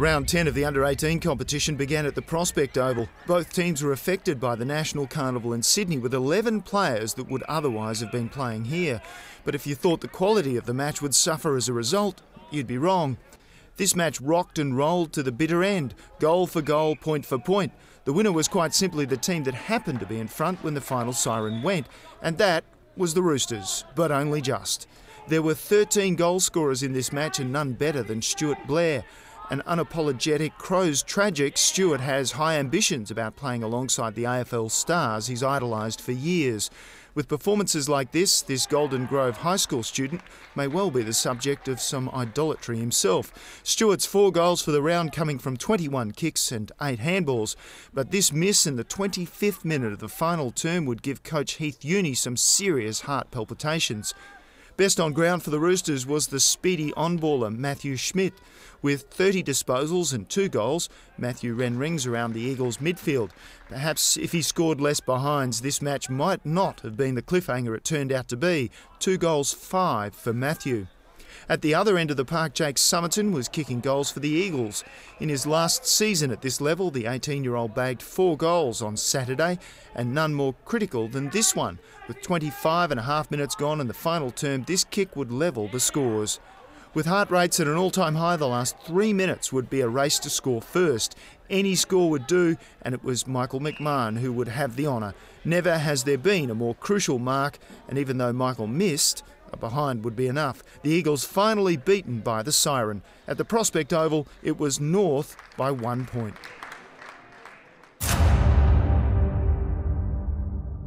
Round 10 of the under-18 competition began at the Prospect Oval. Both teams were affected by the National Carnival in Sydney, with 11 players that would otherwise have been playing here. But if you thought the quality of the match would suffer as a result, you'd be wrong. This match rocked and rolled to the bitter end, goal for goal, point for point. The winner was quite simply the team that happened to be in front when the final siren went, and that was the Roosters, but only just. There were 13 goal scorers in this match and none better than Stuart Blair. An unapologetic Crows tragic, Stuart has high ambitions about playing alongside the AFL stars he's idolised for years. With performances like this Golden Grove High School student may well be the subject of some idolatry himself. Stuart's 4 goals for the round coming from 21 kicks and 8 handballs. But this miss in the 25th minute of the final term would give coach Heath Uni some serious heart palpitations. Best on ground for the Roosters was the speedy on-baller Matthew Schmidt. With 30 disposals and 2 goals, Matthew ran rings around the Eagles' midfield. Perhaps if he scored less behinds, this match might not have been the cliffhanger it turned out to be. 2 goals, 5 for Matthew. At the other end of the park, Jake Summerton was kicking goals for the Eagles. In his last season at this level, the 18-year-old bagged 4 goals on Saturday, and none more critical than this one. With 25.5 minutes gone in the final term, this kick would level the scores. With heart rates at an all-time high, the last 3 minutes would be a race to score first. Any score would do, and it was Michael McMahon who would have the honour. Never has there been a more crucial mark, and even though Michael missed, a behind would be enough. The Eagles finally beaten by the siren. At the Prospect Oval, it was North by 1 point.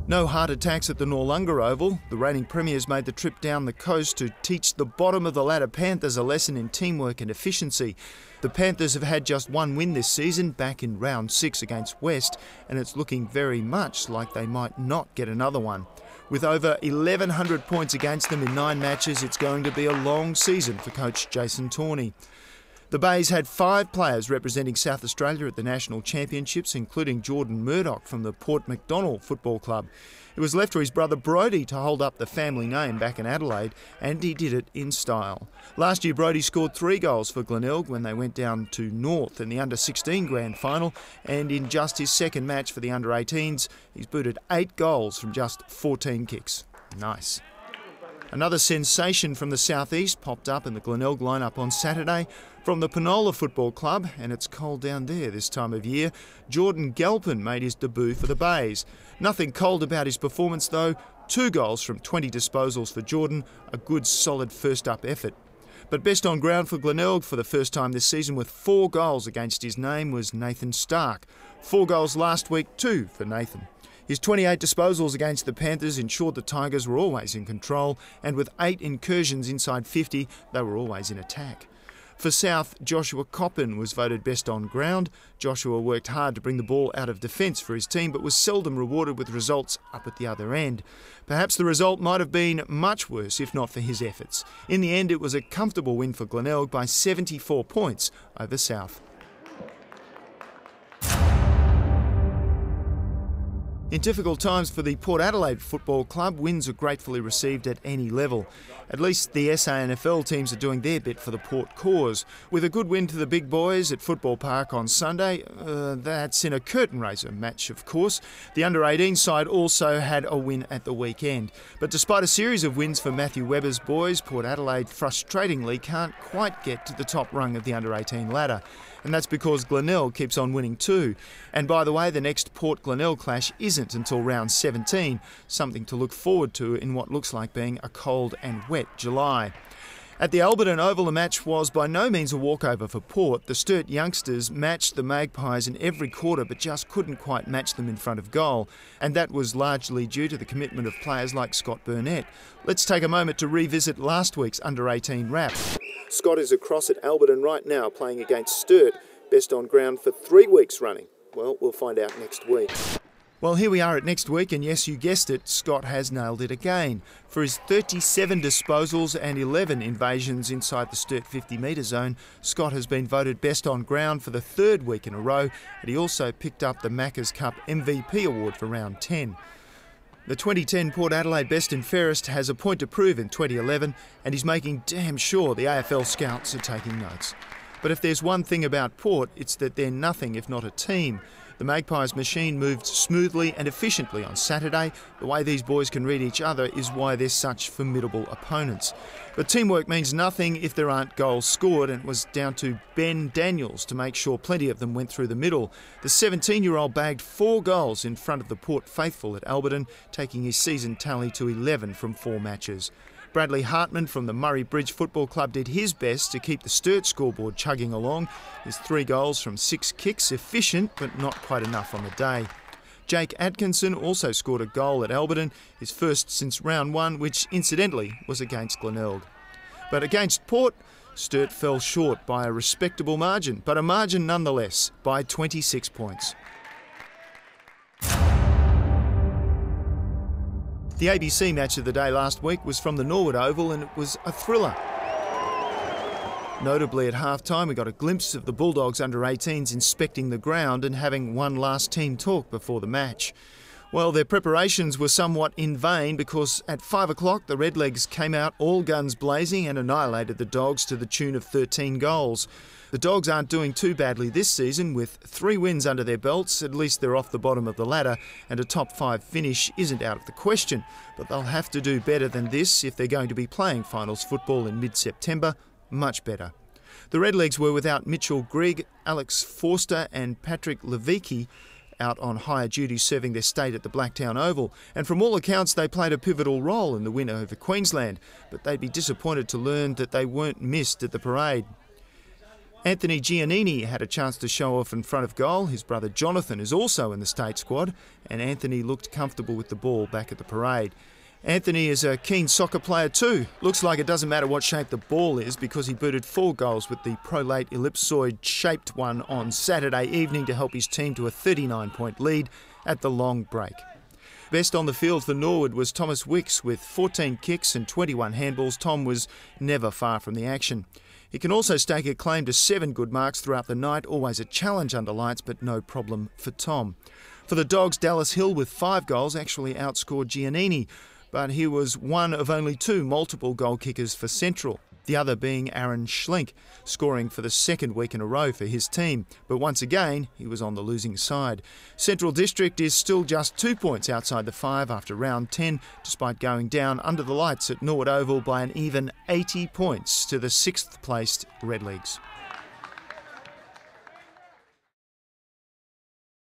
No heart attacks at the Norwood Oval. The reigning premiers made the trip down the coast to teach the bottom of the ladder Panthers a lesson in teamwork and efficiency. The Panthers have had just 1 win this season, back in round 6 against West, and it's looking very much like they might not get another one. With over 1,100 points against them in 9 matches, it's going to be a long season for coach Jason Tawney. The Bays had 5 players representing South Australia at the National Championships, including Jordan Murdoch from the Port Macdonald Football Club. It was left to his brother Brodie to hold up the family name back in Adelaide, and he did it in style. Last year, Brodie scored 3 goals for Glenelg when they went down to North in the under-16 grand final, and in just his second match for the under-18s, he's booted 8 goals from just 14 kicks. Nice. Another sensation from the southeast popped up in the Glenelg lineup on Saturday. From the Penola Football Club, and it's cold down there this time of year, Jordan Galpin made his debut for the Bays. Nothing cold about his performance though. 2 goals from 20 disposals for Jordan, a good solid first-up effort. But best on ground for Glenelg for the first time this season with 4 goals against his name was Nathan Stark. 4 goals last week too for Nathan. His 28 disposals against the Panthers ensured the Tigers were always in control, and with 8 incursions inside 50, they were always in attack. For South, Joshua Coppin was voted best on ground. Joshua worked hard to bring the ball out of defence for his team, but was seldom rewarded with results up at the other end. Perhaps the result might have been much worse if not for his efforts. In the end, it was a comfortable win for Glenelg by 74 points over South. In difficult times for the Port Adelaide Football Club, wins are gratefully received at any level. At least the SANFL teams are doing their bit for the Port cause. With a good win to the big boys at Football Park on Sunday, that's in a curtain raiser match, of course. The under-18 side also had a win at the weekend. But despite a series of wins for Matthew Webber's boys, Port Adelaide frustratingly can't quite get to the top rung of the under-18 ladder. And that's because Glenelg keeps on winning too. And by the way, the next Port-Glenelg clash isn't until round 17, something to look forward to in what looks like being a cold and wet July. At the Alberton Oval, the match was by no means a walkover for Port. The Sturt youngsters matched the Magpies in every quarter but just couldn't quite match them in front of goal. And that was largely due to the commitment of players like Scott Burnett. Let's take a moment to revisit last week's under-18 wrap. Scott is across at Alberton right now playing against Sturt, best on ground for 3 weeks running. Well, we'll find out next week. Well, here we are at next week, and yes, you guessed it, Scott has nailed it again. For his 37 disposals and 11 invasions inside the Sturt 50-metre zone, Scott has been voted best on ground for the 3rd week in a row, and he also picked up the Macca's Cup MVP award for round 10. The 2010 Port Adelaide Best and Fairest has a point to prove in 2011, and he's making damn sure the AFL scouts are taking notes. But if there's one thing about Port, it's that they're nothing if not a team. The Magpies machine moved smoothly and efficiently on Saturday. The way these boys can read each other is why they're such formidable opponents. But teamwork means nothing if there aren't goals scored, and it was down to Ben Daniels to make sure plenty of them went through the middle. The 17-year-old bagged 4 goals in front of the Port faithful at Alberton, taking his season tally to 11 from 4 matches. Bradley Hartman from the Murray Bridge Football Club did his best to keep the Sturt scoreboard chugging along. His 3 goals from 6 kicks, efficient but not quite enough on the day. Jake Atkinson also scored a goal at Alberton, his first since round 1, which incidentally was against Glenelg. But against Port, Sturt fell short by a respectable margin, but a margin nonetheless, by 26 points. The ABC match of the day last week was from the Norwood Oval, and it was a thriller. Notably at half-time we got a glimpse of the Bulldogs under-18s inspecting the ground and having one last team talk before the match. Well, their preparations were somewhat in vain because at 5 o'clock the Redlegs came out all guns blazing and annihilated the Dogs to the tune of 13 goals. The Dogs aren't doing too badly this season. With 3 wins under their belts, at least they're off the bottom of the ladder, and a top 5 finish isn't out of the question. But they'll have to do better than this if they're going to be playing finals football in mid-September. Much better. The Redlegs were without Mitchell Grigg, Alex Forster and Patrick Levicki, out on hire duty serving their state at the Blacktown Oval, and from all accounts they played a pivotal role in the win over Queensland, but they'd be disappointed to learn that they weren't missed at the parade. Anthony Giannini had a chance to show off in front of goal. His brother Jonathan is also in the state squad, and Anthony looked comfortable with the ball back at the parade. Anthony is a keen soccer player too. Looks like it doesn't matter what shape the ball is because he booted 4 goals with the prolate ellipsoid-shaped one on Saturday evening to help his team to a 39-point lead at the long break. Best on the field for Norwood was Thomas Wicks with 14 kicks and 21 handballs. Tom was never far from the action. He can also stake a claim to 7 good marks throughout the night, always a challenge under lights, but no problem for Tom. For the Dogs, Dallas Hill with 5 goals actually outscored Giannini, but he was one of only 2 multiple goal kickers for Central, the other being Aaron Schlink, scoring for the 2nd week in a row for his team. But once again, he was on the losing side. Central District is still just 2 points outside the 5 after round 10, despite going down under the lights at Norwood Oval by an even 80 points to the 6th placed Redlegs.